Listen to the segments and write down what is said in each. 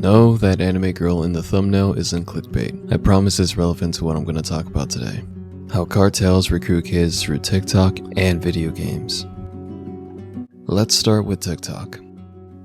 No, that anime girl in the thumbnail isn't clickbait. I promise it's relevant to what I'm going to talk about today. How cartels recruit kids through TikTok and video games. Let's start with TikTok.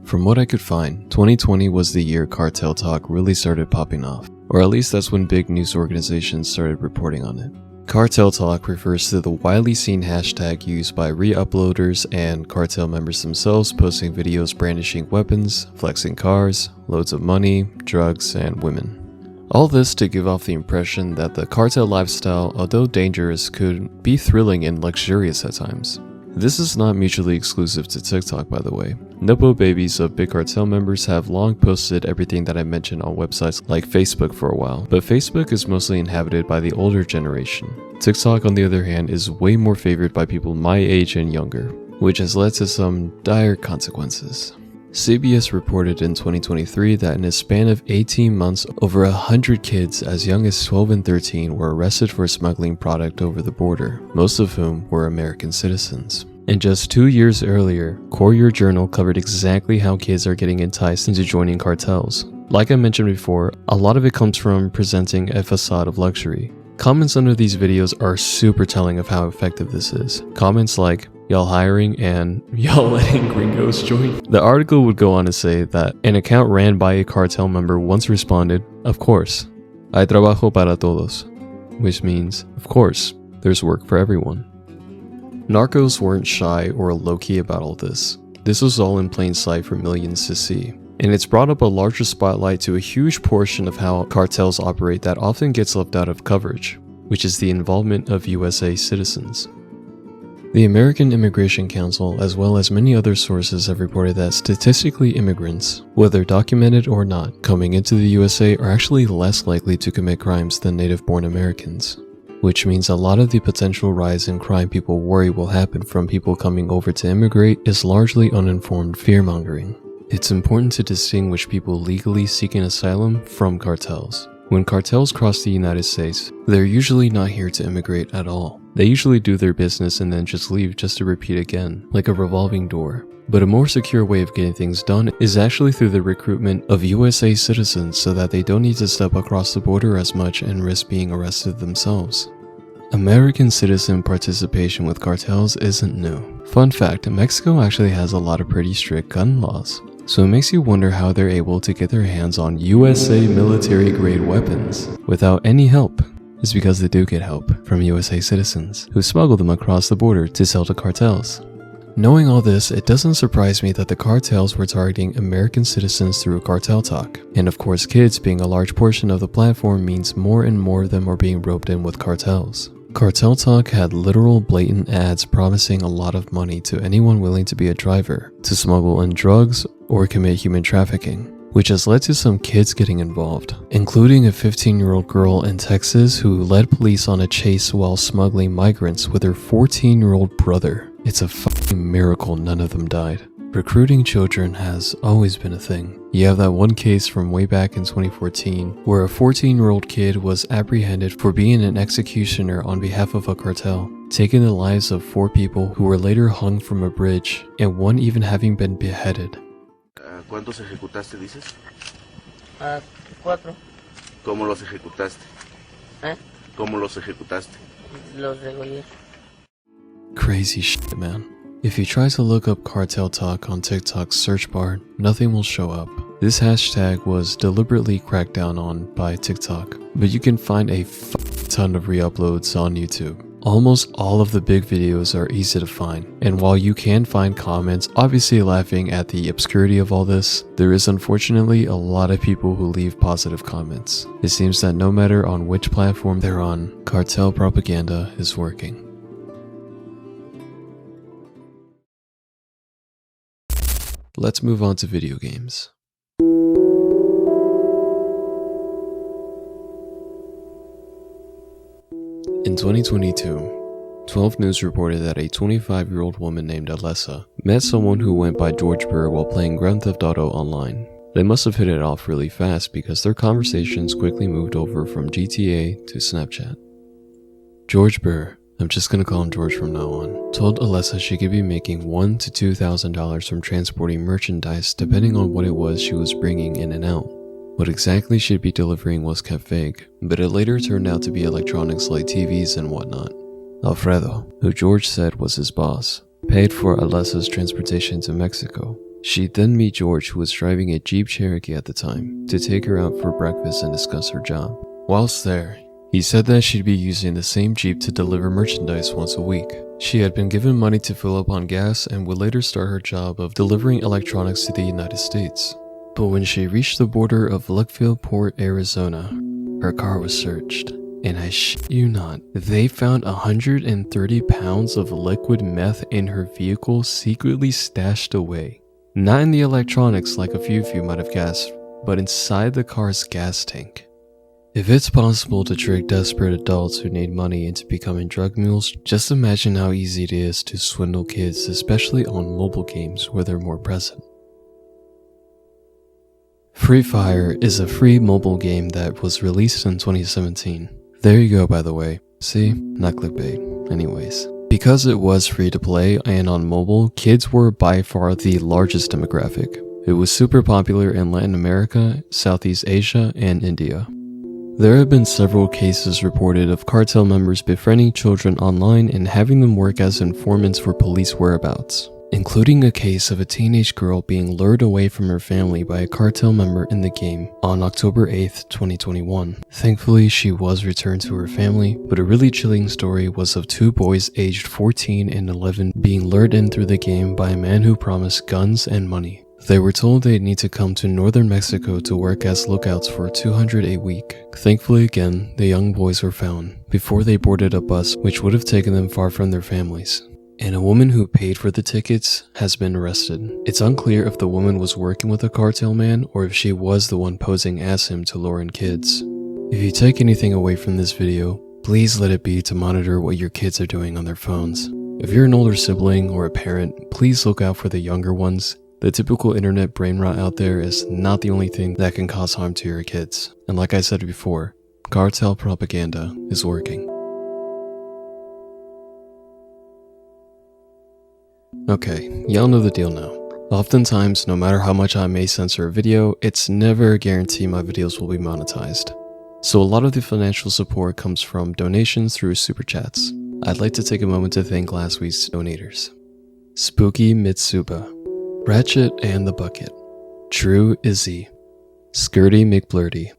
From what I could find, 2020 was the year cartel talk really started popping off, or at least that's when big news organizations started reporting on it. Cartel talk refers to the widely seen hashtag used by re-uploaders and cartel members themselves posting videos brandishing weapons, flexing cars, loads of money, drugs, and women. All this to give off the impression that the cartel lifestyle, although dangerous, could be thrilling and luxurious at times. This is not mutually exclusive to TikTok, by the way. Nepo babies of big cartel members have long posted everything that I mentioned on websites like Facebook for a while, but Facebook is mostly inhabited by the older generation. TikTok, on the other hand, is way more favored by people my age and younger, which has led to some dire consequences. CBS reported in 2023 that in a span of 18 months, over 100 kids as young as 12 and 13 were arrested for smuggling product over the border, most of whom were American citizens. And just 2 years earlier, Courier Journal covered exactly how kids are getting enticed into joining cartels. Like I mentioned before, a lot of it comes from presenting a facade of luxury. Comments under these videos are super telling of how effective this is. Comments like, "Y'all hiring" and "Y'all letting gringos join?" The article would go on to say that an account ran by a cartel member once responded, "Of course, hay trabajo para todos," which means, of course, there's work for everyone. Narcos weren't shy or low-key about all this. This was all in plain sight for millions to see. And it's brought up a larger spotlight to a huge portion of how cartels operate that often gets left out of coverage, which is the involvement of USA citizens. The American Immigration Council, as well as many other sources, have reported that statistically immigrants, whether documented or not, coming into the USA are actually less likely to commit crimes than native-born Americans, which means a lot of the potential rise in crime people worry will happen from people coming over to immigrate is largely uninformed fear-mongering. It's important to distinguish people legally seeking asylum from cartels. When cartels cross the United States, they're usually not here to immigrate at all. They usually do their business and then just leave just to repeat again, like a revolving door. But a more secure way of getting things done is actually through the recruitment of USA citizens so that they don't need to step across the border as much and risk being arrested themselves. American citizen participation with cartels isn't new. Fun fact, Mexico actually has a lot of pretty strict gun laws. So it makes you wonder how they're able to get their hands on USA military-grade weapons without any help. It's because they do get help from USA citizens who smuggle them across the border to sell to cartels. Knowing all this, it doesn't surprise me that the cartels were targeting American citizens through cartel talk. And of course, kids being a large portion of the platform means more and more of them are being roped in with cartels. Cartel talk had literal blatant ads promising a lot of money to anyone willing to be a driver, to smuggle in drugs, or commit human trafficking, which has led to some kids getting involved, including a 15-year-old girl in Texas who led police on a chase while smuggling migrants with her 14-year-old brother. It's a fucking miracle none of them died. Recruiting children has always been a thing. You have that one case from way back in 2014 where a 14-year-old kid was apprehended for being an executioner on behalf of a cartel, taking the lives of 4 people who were later hung from a bridge, and one even having been beheaded. ¿Cuántos ejecutaste, dices? 4. ¿Cómo los ejecutaste? ¿Cómo los ejecutaste? Los degollé. Crazy shit, man. If you try to look up cartel talk on TikTok's search bar, nothing will show up. This hashtag was deliberately cracked down on by TikTok, but you can find a ton of re-uploads on YouTube. Almost all of the big videos are easy to find, and while you can find comments obviously laughing at the obscurity of all this, there is unfortunately a lot of people who leave positive comments. It seems that no matter on which platform they're on, cartel propaganda is working. Let's move on to video games. In 2022, 12 News reported that a 25-year-old woman named Alessa met someone who went by George Burr while playing Grand Theft Auto online. They must have hit it off really fast because their conversations quickly moved over from GTA to Snapchat. George Burr, I'm just gonna call him George from now on, told Alessa she could be making $1,000 to $2,000 from transporting merchandise depending on what it was she was bringing in and out. What exactly she'd be delivering was kept vague, but it later turned out to be electronics like TVs and whatnot. Alfredo, who George said was his boss, paid for Alessa's transportation to Mexico. She'd then meet George, who was driving a Jeep Cherokee at the time, to take her out for breakfast and discuss her job. Whilst there, he said that she'd be using the same Jeep to deliver merchandise once a week. She had been given money to fill up on gas and would later start her job of delivering electronics to the United States. But when she reached the border of Luckville Port, Arizona, her car was searched. And I shit you not, they found 130 pounds of liquid meth in her vehicle secretly stashed away. Not in the electronics like a few of you might have guessed, but inside the car's gas tank. If it's possible to trick desperate adults who need money into becoming drug mules, just imagine how easy it is to swindle kids, especially on mobile games where they're more present. Free Fire is a free mobile game that was released in 2017. There you go, by the way. See? Not clickbait. Anyways. Because it was free to play and on mobile, kids were by far the largest demographic. It was super popular in Latin America, Southeast Asia, and India. There have been several cases reported of cartel members befriending children online and having them work as informants for police whereabouts, including a case of a teenage girl being lured away from her family by a cartel member in the game on October 8th, 2021. Thankfully, she was returned to her family, but a really chilling story was of two boys aged 14 and 11 being lured in through the game by a man who promised guns and money. They were told they'd need to come to northern Mexico to work as lookouts for $200 a week. Thankfully again, the young boys were found before they boarded a bus which would have taken them far from their families. And a woman who paid for the tickets has been arrested. It's unclear if the woman was working with a cartel man or if she was the one posing as him to lure in kids. If you take anything away from this video, please let it be to monitor what your kids are doing on their phones. If you're an older sibling or a parent, please look out for the younger ones. The typical internet brain rot out there is not the only thing that can cause harm to your kids. And like I said before, cartel propaganda is working. Okay, y'all know the deal now. Oftentimes, no matter how much I may censor a video, it's never a guarantee my videos will be monetized. So a lot of the financial support comes from donations through super chats. I'd like to take a moment to thank last week's donators. Spooky Mitsuba, Ratchet and the Bucket, True Izzy, Skirty McBlurdy,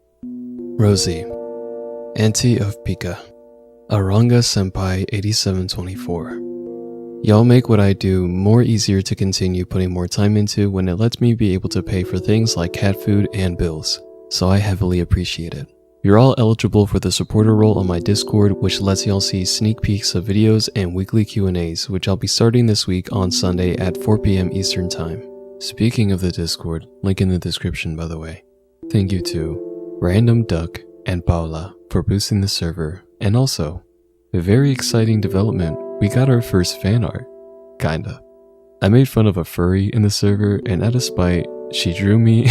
Rosie, Auntie of Pika, Aranga Senpai 8724. Y'all make what I do more easier to continue putting more time into when it lets me be able to pay for things like cat food and bills, so I heavily appreciate it. You're all eligible for the supporter role on my Discord, which lets y'all see sneak peeks of videos and weekly Q&As, which I'll be starting this week on Sunday at 4 p.m. Eastern Time. Speaking of the Discord, link in the description by the way. Thank you to Random Duck and Paula for boosting the server, and also, a very exciting development, we got our first fan art. Kinda. I made fun of a furry in the server, and out of spite, she drew me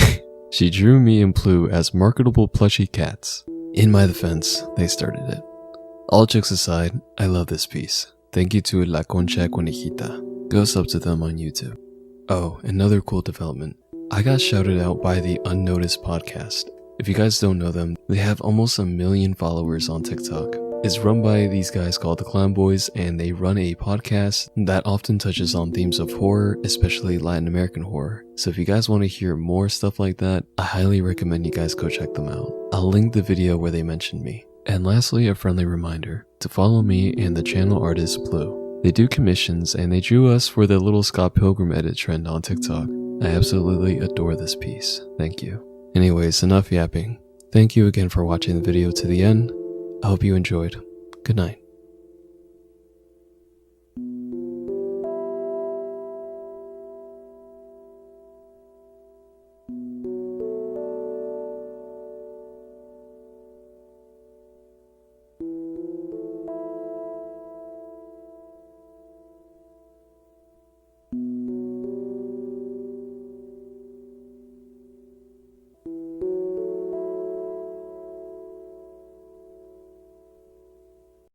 and Ploo as marketable plushy cats. In my defense, they started it. All jokes aside, I love this piece. Thank you to La Concha Conejita. Go sub to them on YouTube. Oh, another cool development. I got shouted out by the Unnoticed podcast. If you guys don't know them, they have almost 1 million followers on TikTok. It's run by these guys called the Clown Boys, and they run a podcast that often touches on themes of horror, especially Latin American horror. So if you guys want to hear more stuff like that, I highly recommend you guys go check them out. I'll link the video where they mentioned me. And lastly, a friendly reminder to follow me and the channel artist Ploo. They do commissions, and they drew us for the little Scott Pilgrim edit trend on TikTok. I absolutely adore this piece. Thank you. Anyways, enough yapping. Thank you again for watching the video to the end. I hope you enjoyed. Good night.